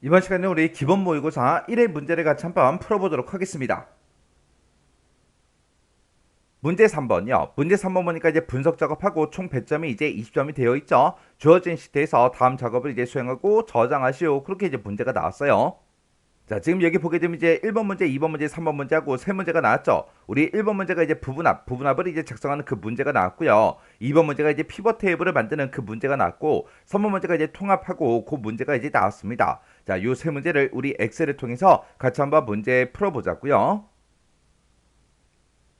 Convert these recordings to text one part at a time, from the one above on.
이번 시간에 우리 기본 모의고사 1회 문제를 같이 한번 풀어보도록 하겠습니다. 문제 3번이요. 문제 3번 보니까 이제 분석 작업하고 총 배점이 이제 20점이 되어 있죠. 주어진 시트에서 다음 작업을 이제 수행하고 저장하시오. 그렇게 이제 문제가 나왔어요. 자, 지금 여기 보게 되면 이제 1번 문제, 2번 문제, 3번 문제하고 세 문제가 나왔죠. 우리 1번 문제가 이제 부분합을 이제 작성하는 그 문제가 나왔고요. 2번 문제가 이제 피벗 테이블을 만드는 그 문제가 나왔고, 3번 문제가 이제 통합하고 그 문제가 이제 나왔습니다. 자, 요 세 문제를 우리 엑셀을 통해서 같이 한번 문제 풀어보자고요.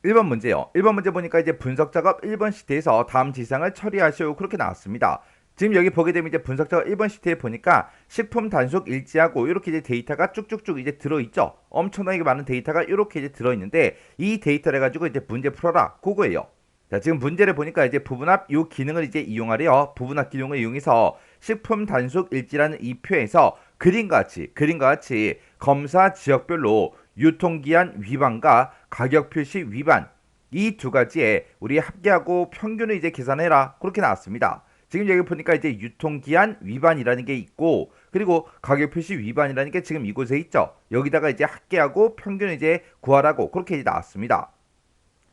1번 문제요. 1번 문제 보니까 이제 분석 작업 1번 시트에서 다음 지상을 처리하시오. 그렇게 나왔습니다. 지금 여기 보게 되면 이제 분석 작업 1번 시트에 보니까 식품 단속 일지하고 이렇게 이제 데이터가 쭉쭉쭉 이제 들어있죠. 엄청나게 많은 데이터가 이렇게 이제 들어있는데 이 데이터를 가지고 이제 문제 풀어라. 그거예요. 자, 지금 문제를 보니까 이제 부분합 요 기능을 이제 이용하래요. 부분합 기능을 이용해서 식품 단속 일지라는 이 표에서 그림과 같이 검사 지역별로 유통기한 위반과 가격 표시 위반 이 두 가지에 우리 합계하고 평균을 이제 계산해라. 그렇게 나왔습니다. 지금 여기 보니까 이제 유통기한 위반이라는 게 있고 그리고 가격 표시 위반이라는 게 지금 이곳에 있죠. 여기다가 이제 합계하고 평균을 이제 구하라고 그렇게 이제 나왔습니다.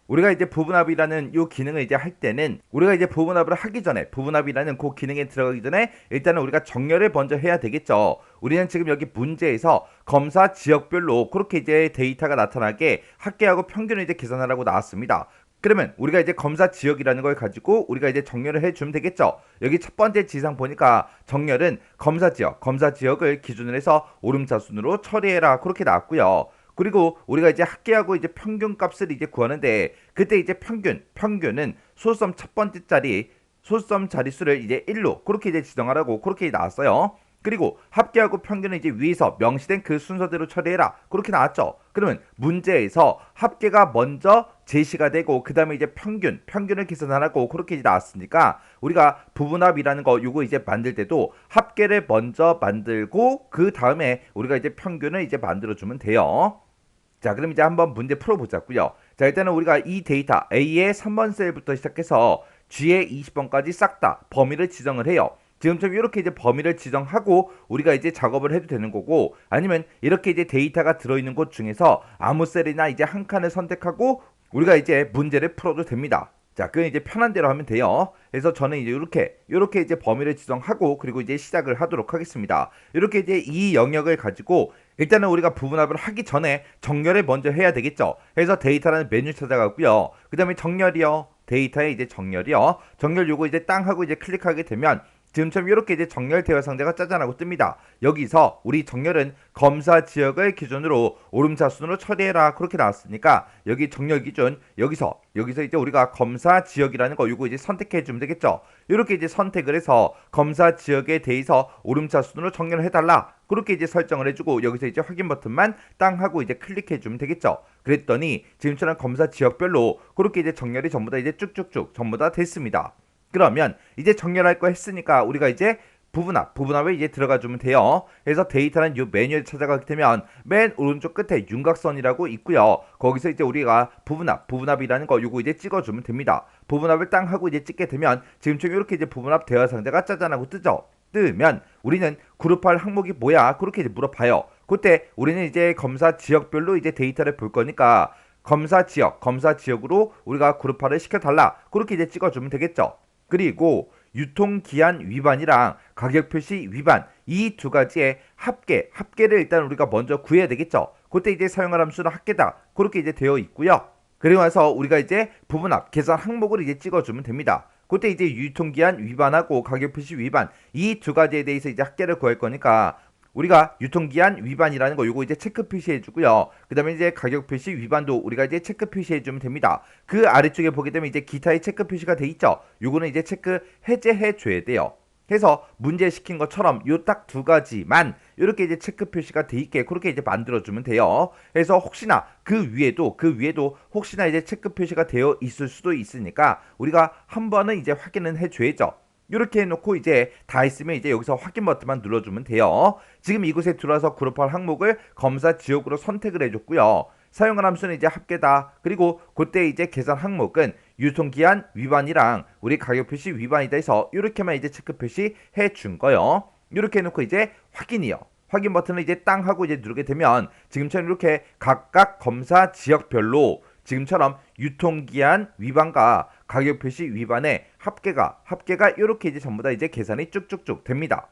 우리가 이제 부분합이라는 요 기능을 이제 할 때는 우리가 이제 부분합을 하기 전에 부분합이라는 그 기능에 들어가기 전에 일단은 우리가 정렬을 먼저 해야 되겠죠. 우리는 지금 여기 문제에서 검사 지역별로 그렇게 이제 데이터가 나타나게 합계하고 평균을 이제 계산하라고 나왔습니다. 그러면 우리가 이제 검사 지역이라는 걸 가지고 우리가 이제 정렬을 해주면 되겠죠. 여기 첫 번째 지상 보니까 정렬은 검사 지역을 기준으로 해서 오름차 순으로 처리해라 그렇게 나왔고요. 그리고 우리가 이제 합계하고 이제 평균 값을 이제 구하는데 그때 이제 평균은 소수점 첫 번째 자리 소수점 자릿수를 이제 1로 그렇게 이제 지정하라고 그렇게 나왔어요. 그리고 합계하고 평균은 이제 위에서 명시된 그 순서대로 처리해라 그렇게 나왔죠. 그러면 문제에서 합계가 먼저 제시가 되고 그 다음에 이제 평균을 계산하라고 그렇게 이제 나왔으니까 우리가 부분합이라는 거 요거 이제 만들 때도 합계를 먼저 만들고 그 다음에 우리가 이제 평균을 이제 만들어주면 돼요. 자, 그럼 이제 한번 문제 풀어보자고요. 자, 일단은 우리가 이 데이터 A의 3번 셀부터 시작해서 G의 20번까지 싹 다 범위를 지정을 해요. 지금처럼 이렇게 이제 범위를 지정하고 우리가 이제 작업을 해도 되는 거고 아니면 이렇게 이제 데이터가 들어있는 곳 중에서 아무 셀이나 이제 한 칸을 선택하고 우리가 이제 문제를 풀어도 됩니다. 자, 그건 이제 편한 대로 하면 돼요. 그래서 저는 이제 이렇게 이제 범위를 지정하고 그리고 이제 시작을 하도록 하겠습니다. 이렇게 이제 이 영역을 가지고 일단은 우리가 부분합을 하기 전에 정렬을 먼저 해야 되겠죠. 그래서 데이터라는 메뉴 찾아가고요. 그 다음에 정렬이요. 데이터에 이제 정렬이요. 정렬 요거 이제 땅 하고 이제 클릭하게 되면 지금처럼 이렇게 이제 정렬 대화 상자가 짜잔하고 뜹니다. 여기서 우리 정렬은 검사 지역을 기준으로 오름차 순으로 처리해라 그렇게 나왔으니까 여기 정렬 기준 여기서 이제 우리가 검사 지역이라는 거 요거 이제 선택해 주면 되겠죠. 이렇게 이제 선택을 해서 검사 지역에 대해서 오름차 순으로 정렬을 해달라 그렇게 이제 설정을 해주고 여기서 이제 확인 버튼만 땅 하고 이제 클릭해 주면 되겠죠. 그랬더니 지금처럼 검사 지역별로 그렇게 이제 정렬이 전부 다 이제 쭉쭉쭉 전부 다 됐습니다. 그러면 이제 정렬할 거 했으니까 우리가 이제 부분합에 이제 들어가 주면 돼요. 그래서 데이터는 이 메뉴에 찾아가게 되면 맨 오른쪽 끝에 윤곽선이라고 있고요. 거기서 이제 우리가 부분합이라는 거 요거 이제 찍어주면 됩니다. 부분합을 땅 하고 이제 찍게 되면 지금처럼 이렇게 이제 부분합 대화 상자가 짜잔하고 뜨죠. 뜨면 우리는 그룹할 항목이 뭐야? 그렇게 이제 물어봐요. 그때 우리는 이제 검사 지역별로 이제 데이터를 볼 거니까 검사 지역으로 우리가 그룹화를 시켜달라. 그렇게 이제 찍어주면 되겠죠. 그리고 유통기한 위반이랑 가격 표시 위반 이 두 가지의 합계를 일단 우리가 먼저 구해야 되겠죠. 그때 이제 사용할 함수는 합계다. 그렇게 이제 되어 있고요. 그리고 나서 우리가 이제 부분합 계산 항목을 이제 찍어주면 됩니다. 그때 이제 유통기한 위반하고 가격 표시 위반 이 두 가지에 대해서 이제 합계를 구할 거니까 우리가 유통기한 위반이라는 거 요거 이제 체크 표시해 주고요. 그 다음에 이제 가격 표시 위반도 우리가 이제 체크 표시해 주면 됩니다. 그 아래쪽에 보게 되면 이제 기타의 체크 표시가 돼 있죠. 요거는 이제 체크 해제해 줘야 돼요. 해서 문제 시킨 것처럼 요 딱 두 가지만 이렇게 이제 체크 표시가 돼 있게 그렇게 이제 만들어 주면 돼요. 그래서 혹시나 그 위에도 혹시나 이제 체크 표시가 되어 있을 수도 있으니까 우리가 한 번은 이제 확인은 해 줘야죠. 이렇게 해놓고 이제 다 했으면 이제 여기서 확인 버튼만 눌러주면 돼요. 지금 이곳에 들어와서 그룹할 항목을 검사 지역으로 선택을 해줬고요. 사용할 함수는 이제 합계다. 그리고 그때 이제 계산 항목은 유통기한 위반이랑 우리 가격 표시 위반이다 해서 이렇게만 이제 체크 표시 해준 거요. 이렇게 해놓고 이제 확인이요. 확인 버튼을 이제 땅 하고 이제 누르게 되면 지금처럼 이렇게 각각 검사 지역별로 지금처럼 유통기한 위반과 가격 표시 위반의 합계가 이렇게 이제 전부 다 이제 계산이 쭉쭉쭉 됩니다.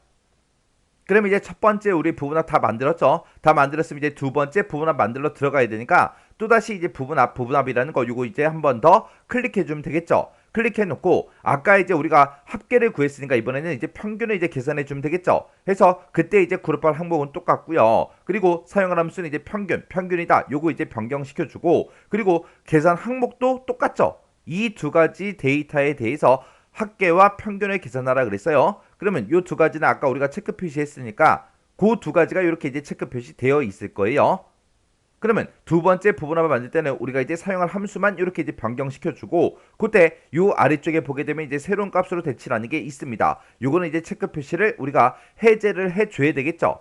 그럼 이제 첫 번째 우리 부분합 다 만들었죠. 다 만들었으면 이제 두 번째 부분합 만들러 들어가야 되니까 또다시 이제 부분합이라는 거 요거 이제 한 번 더 클릭해 주면 되겠죠. 클릭해 놓고 아까 이제 우리가 합계를 구했으니까 이번에는 이제 평균을 이제 계산해 주면 되겠죠. 해서 그때 이제 그룹별 항목은 똑같고요. 그리고 사용할 함수는 이제 평균이다. 요거 이제 변경시켜 주고 그리고 계산 항목도 똑같죠. 이 두 가지 데이터에 대해서 합계와 평균을 계산하라 그랬어요. 그러면 이 두 가지는 아까 우리가 체크 표시했으니까 그 두 가지가 이렇게 이제 체크 표시되어 있을 거예요. 그러면 두 번째 부분합을 만들 때는 우리가 이제 사용할 함수만 이렇게 이제 변경시켜주고 그때 요 아래쪽에 보게 되면 이제 새로운 값으로 대치라는 게 있습니다. 요거는 이제 체크 표시를 우리가 해제를 해줘야 되겠죠.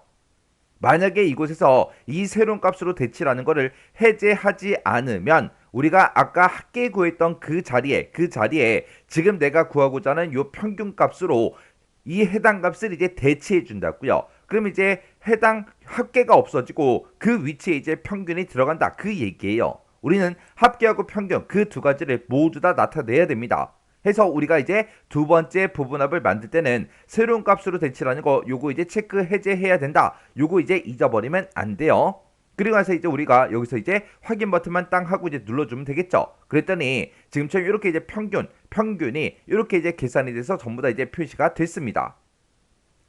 만약에 이곳에서 이 새로운 값으로 대치라는 거를 해제하지 않으면 우리가 아까 합계 구했던 그 자리에 지금 내가 구하고자 하는 요 평균 값으로 이 해당 값을 이제 대치해 준다고요. 그럼 이제 해당 합계가 없어지고 그 위치에 이제 평균이 들어간다. 그 얘기예요. 우리는 합계하고 평균 그 두 가지를 모두 다 나타내야 됩니다. 해서 우리가 이제 두 번째 부분합을 만들 때는 새로운 값으로 대치라는 거 요거 이제 체크 해제해야 된다. 요거 이제 잊어버리면 안 돼요. 그리고 나서 이제 우리가 여기서 이제 확인 버튼만 땅 하고 이제 눌러주면 되겠죠. 그랬더니 지금처럼 이렇게 이제 평균이 이렇게 이제 계산이 돼서 전부 다 이제 표시가 됐습니다.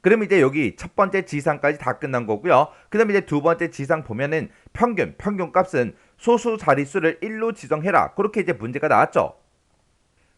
그럼 이제 여기 첫 번째 지상까지 다 끝난 거고요. 그 다음에 이제 두 번째 지상 보면은 평균 값은 소수 자릿수를 1로 지정해라. 그렇게 이제 문제가 나왔죠.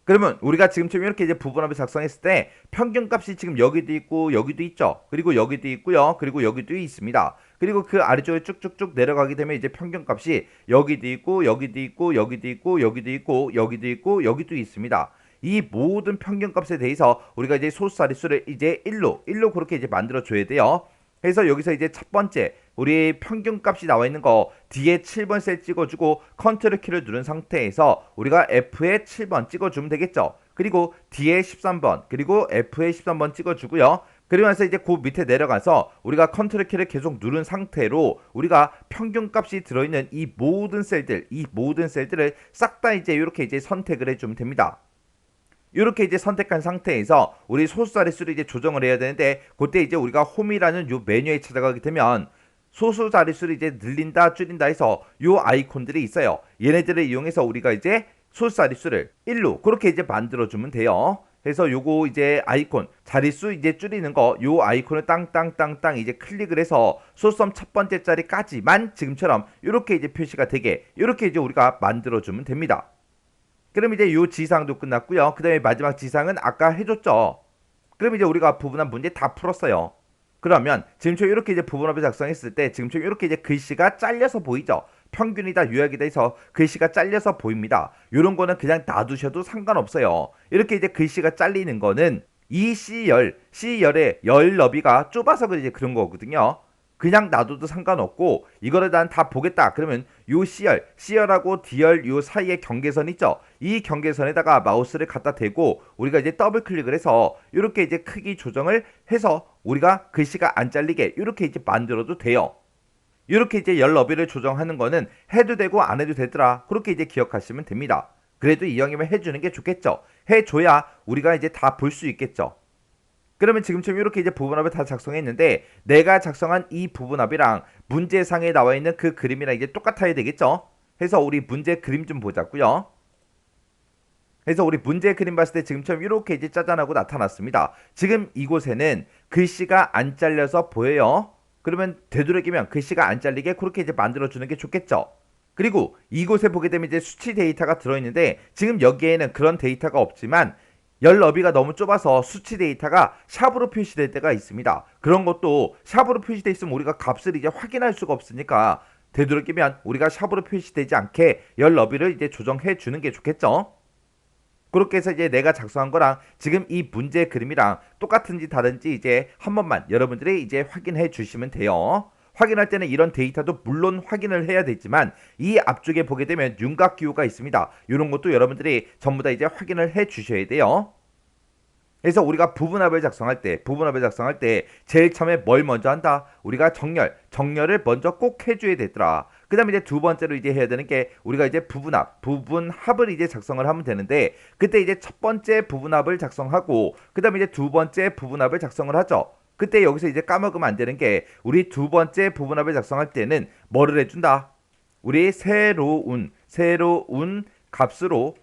그러면 우리가 지금처럼 이렇게 이제 부분합을 작성했을 때 평균 값이 지금 여기도 있고 여기도 있죠. 그리고 여기도 있고요. 그리고 여기도 있습니다. 그리고 그 아래쪽에 쭉쭉쭉 내려가게 되면 이제 평균 값이 여기도 있고 여기도 있고 여기도 있고 여기도 있고 여기도 있고 여기도 있습니다. 이 모든 평균 값에 대해서 우리가 이제 소수 자릿수를 이제 1로 그렇게 이제 만들어 줘야 돼요. 그래서 여기서 이제 첫 번째 우리 평균 값이 나와 있는 거 뒤에 7번 셀 찍어주고 컨트롤 키를 누른 상태에서 우리가 F에 7번 찍어주면 되겠죠. 그리고 D에 13번 그리고 F에 13번 찍어주고요. 그리고 나서 이제 그 밑에 내려가서 우리가 컨트롤 키를 계속 누른 상태로 우리가 평균 값이 들어있는 이 모든 셀들을 싹 다 이제 이렇게 이제 선택을 해주면 됩니다. 이렇게 이제 선택한 상태에서 우리 소수 자릿수를 이제 조정을 해야 되는데 그때 이제 우리가 홈이라는 요 메뉴에 찾아가게 되면 소수 자릿수를 이제 늘린다 줄인다 해서 요 아이콘들이 있어요. 얘네들을 이용해서 우리가 이제 소수 자릿수를 1로 그렇게 이제 만들어주면 돼요. 그래서 요거 이제 아이콘 자릿수 이제 줄이는 거 요 아이콘을 땅땅땅땅 이제 클릭을 해서 소수점 첫 번째 자리까지만 지금처럼 이렇게 이제 표시가 되게 이렇게 이제 우리가 만들어주면 됩니다. 그럼 이제 요 지상도 끝났고요. 그 다음에 마지막 지상은 아까 해줬죠. 그럼 이제 우리가 부분합 문제 다 풀었어요. 그러면 지금처럼 이렇게 이제 부분합을 작성했을 때 지금처럼 이렇게 이제 글씨가 잘려서 보이죠. 평균이다 요약이다 해서 글씨가 잘려서 보입니다. 요런 거는 그냥 놔두셔도 상관없어요. 이렇게 이제 글씨가 잘리는 거는 이 C열의 열 너비가 좁아서 이제 그런 거거든요. 그냥 놔둬도 상관없고 이거를 난 다 보겠다 그러면 요 C열하고 D열 요 사이에 경계선 있죠. 이 경계선에다가 마우스를 갖다 대고 우리가 이제 더블 클릭을 해서 이렇게 이제 크기 조정을 해서 우리가 글씨가 안 잘리게 이렇게 이제 만들어도 돼요. 이렇게 이제 열 너비를 조정하는 거는 해도 되고 안 해도 되더라. 그렇게 이제 기억하시면 됩니다. 그래도 이왕이면 해주는 게 좋겠죠. 해줘야 우리가 이제 다 볼 수 있겠죠. 그러면 지금처럼 이렇게 이제 부분합을 다 작성했는데 내가 작성한 이 부분합이랑 문제상에 나와 있는 그 그림이랑 이제 똑같아야 되겠죠. 해서 우리 문제 그림 좀 보자고요. 그래서 우리 문제 그림 봤을 때 지금처럼 이렇게 이제 짜잔하고 나타났습니다. 지금 이곳에는 글씨가 안 잘려서 보여요. 그러면 되도록이면 글씨가 안 잘리게 그렇게 이제 만들어주는 게 좋겠죠. 그리고 이곳에 보게 되면 이제 수치 데이터가 들어있는데 지금 여기에는 그런 데이터가 없지만 열 너비가 너무 좁아서 수치 데이터가 샵으로 표시될 때가 있습니다. 그런 것도 샵으로 표시되어 있으면 우리가 값을 이제 확인할 수가 없으니까 되도록이면 우리가 샵으로 표시되지 않게 열 너비를 이제 조정해 주는 게 좋겠죠. 그렇게 해서 이제 내가 작성한 거랑 지금 이 문제 그림이랑 똑같은지 다른지 이제 한 번만 여러분들이 이제 확인해 주시면 돼요. 확인할 때는 이런 데이터도 물론 확인을 해야 되지만 이 앞쪽에 보게 되면 윤곽 기호가 있습니다. 이런 것도 여러분들이 전부 다 이제 확인을 해 주셔야 돼요. 그래서 우리가 부분합을 작성할 때 제일 처음에 뭘 먼저 한다? 우리가 정렬을 먼저 꼭 해줘야 되더라. 그다음에 이제 두 번째로 이제 해야 되는 게 우리가 이제 부분합을 이제 작성을 하면 되는데 그때 이제 첫 번째 부분합을 작성하고 그다음에 이제 두 번째 부분합을 작성을 하죠. 그때 여기서 이제 까먹으면 안 되는 게 우리 두 번째 부분합을 작성할 때는 뭐를 해준다? 우리 새로운 값으로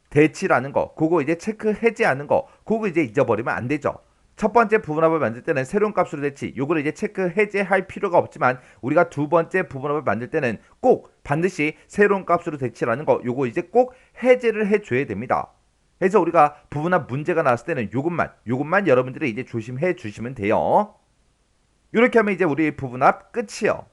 대치라는 거, 그거 이제 체크 해제하는 거, 그거 이제 잊어버리면 안 되죠. 첫 번째 부분합을 만들 때는 새로운 값으로 대치, 요거를 이제 체크 해제할 필요가 없지만 우리가 두 번째 부분합을 만들 때는 꼭 반드시 새로운 값으로 대치라는 거, 요거 이제 꼭 해제를 해줘야 됩니다. 그래서 우리가 부분합 문제가 나왔을 때는 요것만 여러분들이 이제 조심해 주시면 돼요. 이렇게 하면 이제 우리 부분합 끝이요.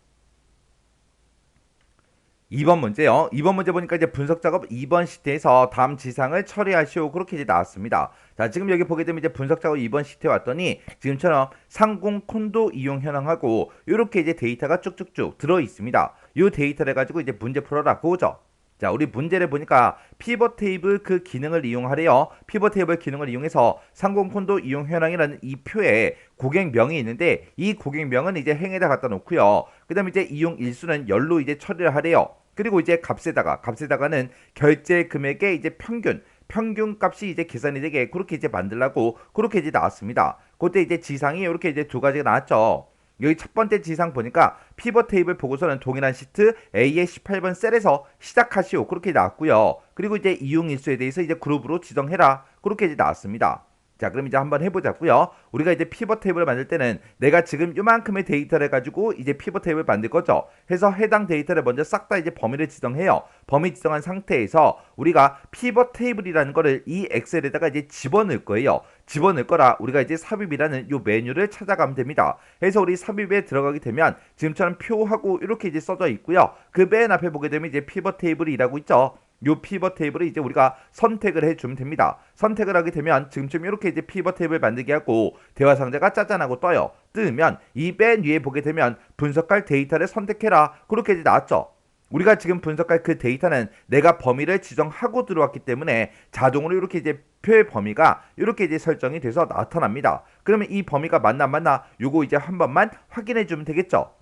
2번 문제요. 2번 문제 보니까 이제 분석 작업 2번 시트에서 다음 지상을 처리하시오. 그렇게 이제 나왔습니다. 자, 지금 여기 보게 되면 이제 분석 작업 2번 시트에 왔더니 지금처럼 상공 콘도 이용 현황하고 이렇게 이제 데이터가 쭉쭉쭉 들어 있습니다. 이 데이터를 가지고 이제 문제 풀어라 그거죠. 자, 우리 문제를 보니까 피벗 테이블 그 기능을 이용하래요. 피벗 테이블 기능을 이용해서 상공 콘도 이용 현황이라는 이 표에 고객명이 있는데 이 고객명은 이제 행에다 갖다 놓고요. 그다음에 이제 이용 일수는 열로 이제 처리를 하래요. 그리고 이제 값에다가는 결제 금액의 이제 평균 값이 이제 계산이 되게 그렇게 이제 만들라고 그렇게 이제 나왔습니다. 그때 이제 지상이 이렇게 이제 두 가지가 나왔죠. 여기 첫 번째 지상 보니까 피벗 테이블 보고서는 동일한 시트 A의 18번 셀에서 시작하시오. 그렇게 나왔고요. 그리고 이제 이용 일수에 대해서 이제 그룹으로 지정해라. 그렇게 이제 나왔습니다. 자, 그럼 이제 한번 해보자고요. 우리가 이제 피벗 테이블을 만들 때는 내가 지금 요만큼의 데이터를 가지고 이제 피벗 테이블을 만들 거죠. 해서 해당 데이터를 먼저 싹 다 이제 범위를 지정해요. 범위 지정한 상태에서 우리가 피벗 테이블이라는 거를 이 엑셀에다가 이제 집어넣을 거예요. 집어넣을 거라 우리가 이제 삽입이라는 요 메뉴를 찾아가면 됩니다. 해서 우리 삽입에 들어가게 되면 지금처럼 표하고 이렇게 이제 써져 있고요. 그 맨 앞에 보게 되면 이제 피벗 테이블이라고 있죠. 요 피벗 테이블을 이제 우리가 선택을 해주면 됩니다. 선택을 하게 되면 지금쯤 이렇게 이제 피벗 테이블 만들게 하고 대화 상자가 짜잔하고 떠요. 뜨면 이 맨 위에 보게 되면 분석할 데이터를 선택해라. 그렇게 이제 나왔죠. 우리가 지금 분석할 그 데이터는 내가 범위를 지정하고 들어왔기 때문에 자동으로 이렇게 이제 표의 범위가 이렇게 이제 설정이 돼서 나타납니다. 그러면 이 범위가 맞나 안 맞나 요거 이제 한 번만 확인해 주면 되겠죠.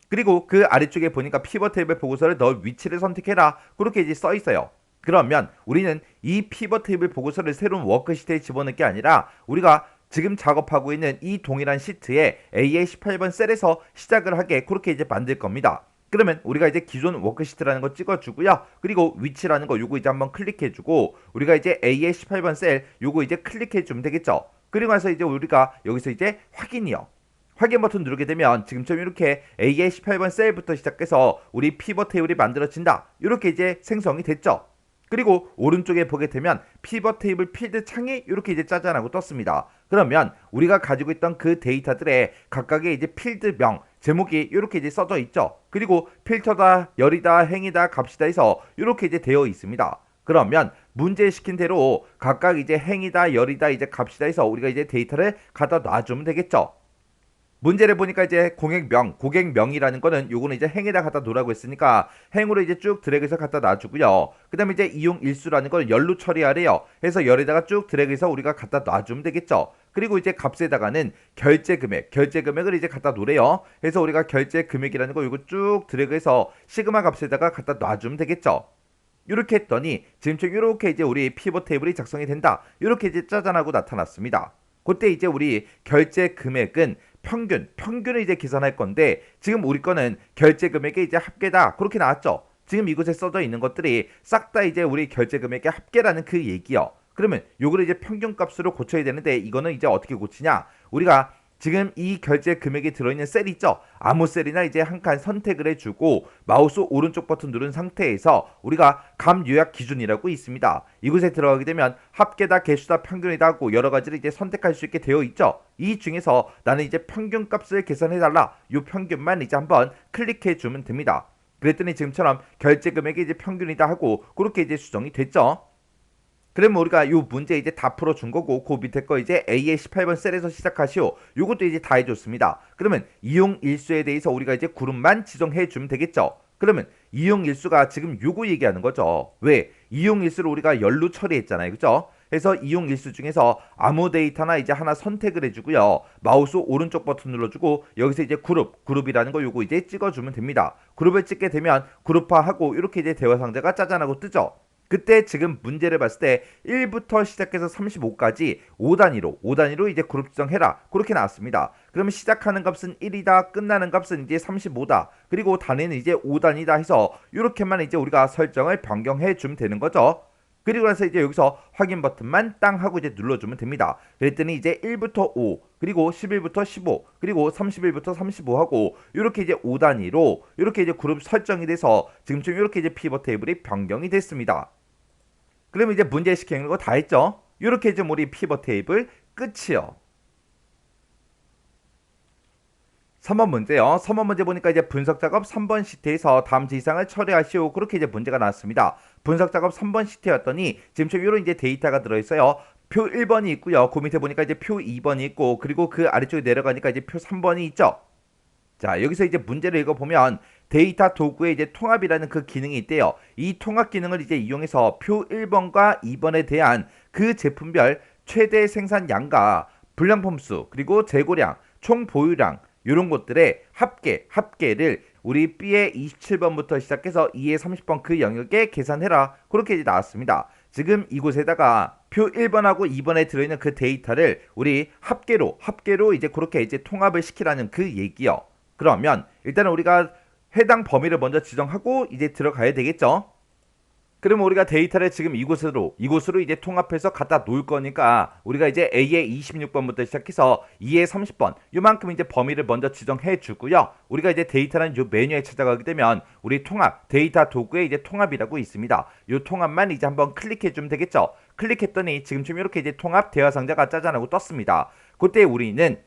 그리고 그 아래쪽에 보니까 피벗 테이블 보고서를 너 위치를 선택해라. 그렇게 이제 써 있어요. 그러면 우리는 이 피벗 테이블 보고서를 새로운 워크시트에 집어넣을 게 아니라 우리가 지금 작업하고 있는 이 동일한 시트에 A의 18번 셀에서 시작을 하게 그렇게 이제 만들 겁니다. 그러면 우리가 이제 기존 워크시트라는 거 찍어주고요. 그리고 위치라는 거 요거 이제 한번 클릭해주고 우리가 이제 A의 18번 셀 요거 이제 클릭해주면 되겠죠. 그리고 나서 이제 우리가 여기서 이제 확인 버튼 누르게 되면 지금처럼 이렇게 A의 18번 셀부터 시작해서 우리 피벗 테이블이 만들어진다. 이렇게 이제 생성이 됐죠. 그리고 오른쪽에 보게 되면 피벗 테이블 필드 창이 이렇게 이제 짜잔하고 떴습니다. 그러면 우리가 가지고 있던 그 데이터들의 각각의 이제 필드명, 제목이 이렇게 이제 써져 있죠. 그리고 필터다, 열이다, 행이다, 값이다 해서 이렇게 이제 되어 있습니다. 그러면 문제 시킨 대로 각각 이제 행이다, 열이다, 이제 값이다 해서 우리가 이제 데이터를 갖다 놔주면 되겠죠. 문제를 보니까 이제 고객명이라는 거는 요거는 이제 행에다 갖다 놓으라고 했으니까 행으로 이제 쭉 드래그해서 갖다 놔주고요. 그 다음에 이제 이용 일수라는 거는 열로 처리하래요. 해서 열에다가 쭉 드래그해서 우리가 갖다 놔주면 되겠죠. 그리고 이제 값에다가는 결제금액을 이제 갖다 놓으래요. 해서 우리가 결제금액이라는 거 요거 쭉 드래그해서 시그마 값에다가 갖다 놔주면 되겠죠. 이렇게 했더니 지금처럼 이렇게 이제 우리 피벗 테이블이 작성이 된다. 이렇게 이제 짜잔하고 나타났습니다. 그때 이제 우리 결제 금액은 평균을 이제 계산할 건데 지금 우리 거는 결제 금액의 이제 합계다. 그렇게 나왔죠. 지금 이곳에 써져 있는 것들이 싹 다 이제 우리 결제 금액의 합계라는 그 얘기요. 그러면 요거를 이제 평균 값으로 고쳐야 되는데 이거는 이제 어떻게 고치냐? 우리가 지금 이 결제 금액이 들어있는 셀 있죠? 아무 셀이나 이제 한 칸 선택을 해주고 마우스 오른쪽 버튼 누른 상태에서 우리가 값 요약 기준이라고 있습니다. 이곳에 들어가게 되면 합계다, 개수다, 평균이다 하고 여러 가지를 이제 선택할 수 있게 되어 있죠. 이 중에서 나는 이제 평균 값을 계산해달라. 이 평균만 이제 한번 클릭해 주면 됩니다. 그랬더니 지금처럼 결제 금액이 이제 평균이다 하고 그렇게 이제 수정이 됐죠. 그러면 우리가 이 문제 이제 다 풀어준 거고 그 밑에 거 이제 A의 18번 셀에서 시작하시오. 요것도 이제 다 해줬습니다. 그러면 이용 일수에 대해서 우리가 이제 그룹만 지정해 주면 되겠죠. 그러면 이용 일수가 지금 요거 얘기하는 거죠. 왜? 이용 일수를 우리가 열로 처리했잖아요. 그죠? 해서 이용 일수 중에서 아무 데이터나 이제 하나 선택을 해주고요. 마우스 오른쪽 버튼 눌러주고 여기서 이제 그룹이라는 거 요거 이제 찍어주면 됩니다. 그룹을 찍게 되면 그룹화하고 이렇게 이제 대화 상자가 짜잔하고 뜨죠. 그때 지금 문제를 봤을 때 1부터 시작해서 35까지 5단위로 이제 그룹 지정해라. 그렇게 나왔습니다. 그러면 시작하는 값은 1이다. 끝나는 값은 이제 35다. 그리고 단위는 이제 5단위다 해서 이렇게만 이제 우리가 설정을 변경해 주면 되는 거죠. 그리고 나서 이제 여기서 확인 버튼만 땅 하고 이제 눌러주면 됩니다. 그랬더니 이제 1부터 5, 그리고 11부터 15, 그리고 31부터 35 하고 이렇게 이제 5단위로 이렇게 이제 그룹 설정이 돼서 지금쯤 이렇게 이제 피벗 테이블이 변경이 됐습니다. 그러면 이제 문제 시키는 거 다 했죠? 이렇게 이제 우리 피벗 테이블 끝이요. 3번 문제요. 3번 문제 보니까 이제 분석 작업 3번 시트에서 다음 지시사항을 처리하시오. 그렇게 이제 문제가 나왔습니다. 분석 작업 3번 시트였더니 지금처럼 이런 이제 데이터가 들어있어요. 표 1번이 있고요. 그 밑에 보니까 이제 표 2번이 있고 그리고 그 아래쪽에 내려가니까 이제 표 3번이 있죠. 자, 여기서 이제 문제를 읽어보면 데이터 도구에 이제 통합이라는 그 기능이 있대요. 이 통합 기능을 이제 이용해서 표 1번과 2번에 대한 그 제품별 최대 생산량과 불량품수 그리고 재고량, 총 보유량 이런 것들의 합계를 우리 B의 27번부터 시작해서 E의 30번 그 영역에 계산해라. 그렇게 이제 나왔습니다. 지금 이곳에다가 표 1번하고 2번에 들어있는 그 데이터를 우리 합계로 이제 그렇게 이제 통합을 시키라는 그 얘기요. 그러면 일단은 우리가 해당 범위를 먼저 지정하고 이제 들어가야 되겠죠. 그러면 우리가 데이터를 지금 이곳으로 이제 통합해서 갖다 놓을 거니까 우리가 이제 A의 26번부터 시작해서 E의 30번 요만큼 이제 범위를 먼저 지정해 주고요. 우리가 이제 데이터라는 요 메뉴에 찾아가게 되면 우리 통합 데이터 도구에 이제 통합이라고 있습니다. 요 통합만 이제 한번 클릭해 주면 되겠죠. 클릭했더니 지금쯤 이렇게 이제 통합 대화 상자가 짜잔하고 떴습니다. 그때 우리는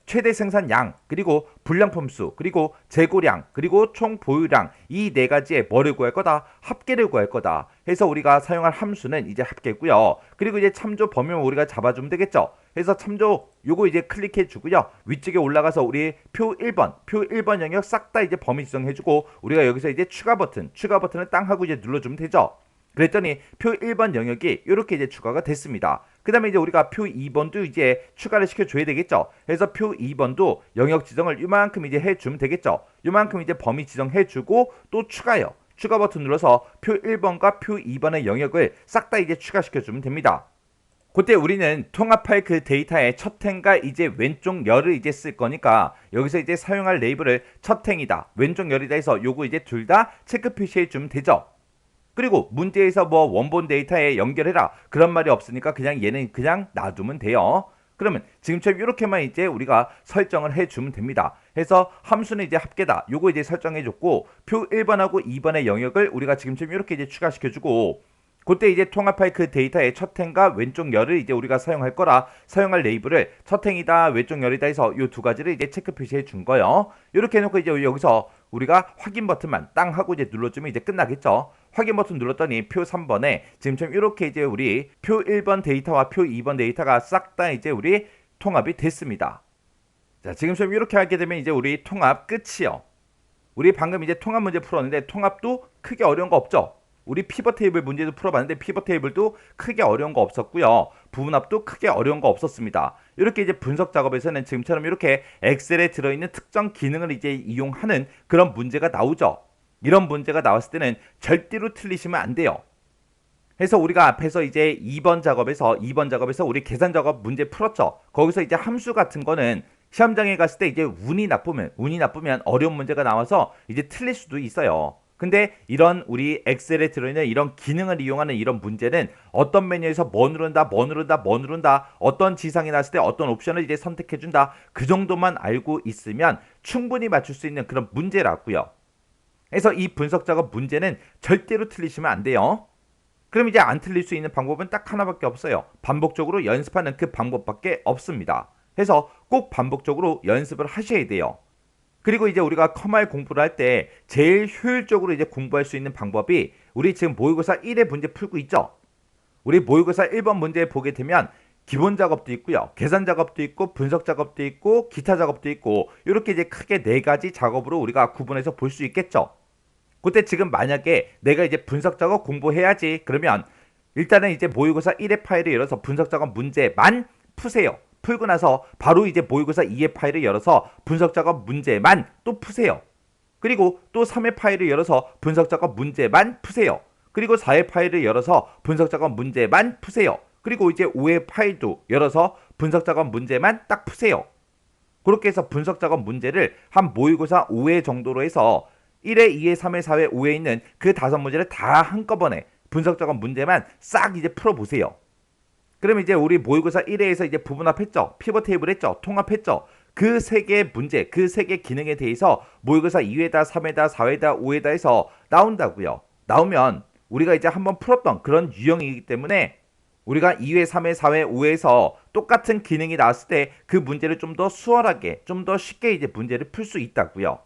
최대 생산량 그리고 불량품수 그리고 재고량 그리고 총 보유량 이 네 가지에 뭐를 구할 거다? 합계를 구할 거다 해서 우리가 사용할 함수는 이제 합계고요. 그리고 이제 참조 범위만 우리가 잡아주면 되겠죠. 해서 참조 요거 이제 클릭해 주고요. 위쪽에 올라가서 우리 표 1번 영역 싹 다 이제 범위 지정해 주고 우리가 여기서 이제 추가 버튼을 땅 하고 이제 눌러주면 되죠. 그랬더니 표 1번 영역이 이렇게 이제 추가가 됐습니다. 그 다음에 이제 우리가 표 2번도 이제 추가를 시켜줘야 되겠죠. 그래서 표 2번도 영역 지정을 이만큼 이제 해주면 되겠죠. 이만큼 이제 범위 지정해주고 또 추가요. 추가 버튼 눌러서 표 1번과 표 2번의 영역을 싹 다 이제 추가시켜주면 됩니다. 그때 우리는 통합할 그 데이터의 첫 행과 이제 왼쪽 열을 이제 쓸 거니까 여기서 이제 사용할 레이블을 첫 행이다, 왼쪽 열이다 해서 요거 이제 둘 다 체크 표시해 주면 되죠. 그리고 문제에서 뭐 원본 데이터에 연결해라 그런 말이 없으니까 그냥 얘는 그냥 놔두면 돼요. 그러면 지금처럼 이렇게만 이제 우리가 설정을 해주면 됩니다. 해서 함수는 이제 합계다. 요거 이제 설정해줬고 표 1번하고 2번의 영역을 우리가 지금처럼 이렇게 이제 추가시켜주고 그때 이제 통합할 그 데이터의 첫 행과 왼쪽 열을 이제 우리가 사용할 거라 사용할 레이블을 첫 행이다 왼쪽 열이다 해서 이 두 가지를 이제 체크 표시해 준 거예요. 이렇게 해놓고 이제 여기서 우리가 확인 버튼만 땅 하고 이제 눌러주면 이제 끝나겠죠. 확인 버튼 눌렀더니 표 3번에 지금처럼 이렇게 이제 우리 표 1번 데이터와 표 2번 데이터가 싹 다 이제 우리 통합이 됐습니다. 자, 지금처럼 이렇게 하게 되면 이제 우리 통합 끝이요. 우리 방금 이제 통합 문제 풀었는데 통합도 크게 어려운 거 없죠. 우리 피벗 테이블 문제도 풀어봤는데 피벗 테이블도 크게 어려운 거 없었고요. 부분합도 크게 어려운 거 없었습니다. 이렇게 이제 분석 작업에서는 지금처럼 이렇게 엑셀에 들어있는 특정 기능을 이제 이용하는 그런 문제가 나오죠. 이런 문제가 나왔을 때는 절대로 틀리시면 안 돼요. 해서 우리가 앞에서 이제 2번 작업에서 우리 계산 작업 문제 풀었죠. 거기서 이제 함수 같은 거는 시험장에 갔을 때 이제 운이 나쁘면 어려운 문제가 나와서 이제 틀릴 수도 있어요. 근데 이런 우리 엑셀에 들어있는 이런 기능을 이용하는 이런 문제는 어떤 메뉴에서 뭐 누른다 어떤 지상이 났을 때 어떤 옵션을 이제 선택해준다 그 정도만 알고 있으면 충분히 맞출 수 있는 그런 문제라고요. 그래서 이 분석 작업 문제는 절대로 틀리시면 안 돼요. 그럼 이제 안 틀릴 수 있는 방법은 딱 하나밖에 없어요. 반복적으로 연습하는 그 방법밖에 없습니다. 그래서 꼭 반복적으로 연습을 하셔야 돼요. 그리고 이제 우리가 컴활 공부를 할 때 제일 효율적으로 이제 공부할 수 있는 방법이 우리 지금 모의고사 1의 문제 풀고 있죠. 우리 모의고사 1번 문제 보게 되면 기본 작업도 있고요. 계산 작업도 있고 분석 작업도 있고 기타 작업도 있고 이렇게 이제 크게 네 가지 작업으로 우리가 구분해서 볼 수 있겠죠. 그때 지금 만약에 내가 이제 분석 작업 공부해야지 그러면 일단은 이제 모의고사 1의 파일을 열어서 분석 작업 문제만 푸세요. 풀고 나서 바로 이제 모의고사 2의 파일을 열어서 분석 작업 문제만 또 푸세요. 그리고 또 3의 파일을 열어서 분석 작업 문제만 푸세요. 그리고 4의 파일을 열어서 분석 작업 문제만 푸세요. 그리고 이제 5의 파일도 열어서 분석 작업 문제만 딱 푸세요. 그렇게 해서 분석 작업 문제를 한 모의고사 5회 정도로 해서 1회, 2회, 3회, 4회, 5회 있는 그 5문제를 다 한꺼번에 분석 작업 문제만 싹 이제 풀어보세요. 그럼 이제 우리 모의고사 1회에서 이제 부분합했죠. 피벗 테이블 했죠. 통합했죠. 그 세 개의 문제, 그 세 개 기능에 대해서 모의고사 2회다, 3회다, 4회다, 5회다 해서 나온다고요. 나오면 우리가 이제 한번 풀었던 그런 유형이기 때문에 우리가 2회, 3회, 4회, 5회에서 똑같은 기능이 나왔을 때 그 문제를 좀 더 수월하게, 좀 더 쉽게 이제 문제를 풀 수 있다고요.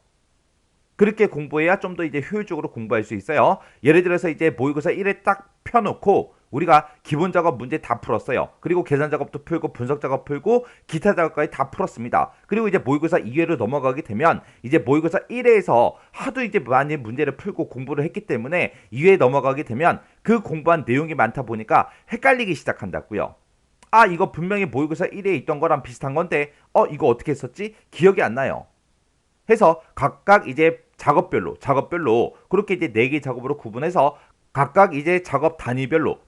그렇게 공부해야 좀 더 이제 효율적으로 공부할 수 있어요. 예를 들어서 이제 모의고사 1회 딱 펴놓고 우리가 기본 작업 문제 다 풀었어요. 그리고 계산 작업도 풀고 분석 작업 풀고 기타 작업까지 다 풀었습니다. 그리고 이제 모의고사 2회로 넘어가게 되면 이제 모의고사 1회에서 하도 이제 많이 문제를 풀고 공부를 했기 때문에 2회에 넘어가게 되면 그 공부한 내용이 많다 보니까 헷갈리기 시작한다고요. 아, 이거 분명히 모의고사 1회에 있던 거랑 비슷한 건데 이거 어떻게 했었지? 기억이 안 나요. 해서 각각 이제 작업별로 그렇게 이제 4개 작업으로 구분해서 각각 이제 작업 단위별로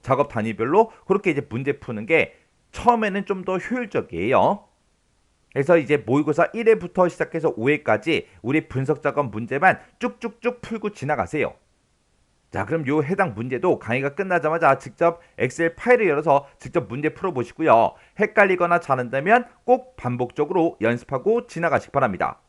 그렇게 이제 문제 푸는 게 처음에는 좀 더 효율적이에요. 그래서 이제 모의고사 1회부터 시작해서 5회까지 우리 분석 작업 문제만 쭉쭉쭉 풀고 지나가세요. 자, 그럼 요 해당 문제도 강의가 끝나자마자 직접 엑셀 파일을 열어서 직접 문제 풀어보시고요. 헷갈리거나 잘안되면 꼭 반복적으로 연습하고 지나가시기 바랍니다.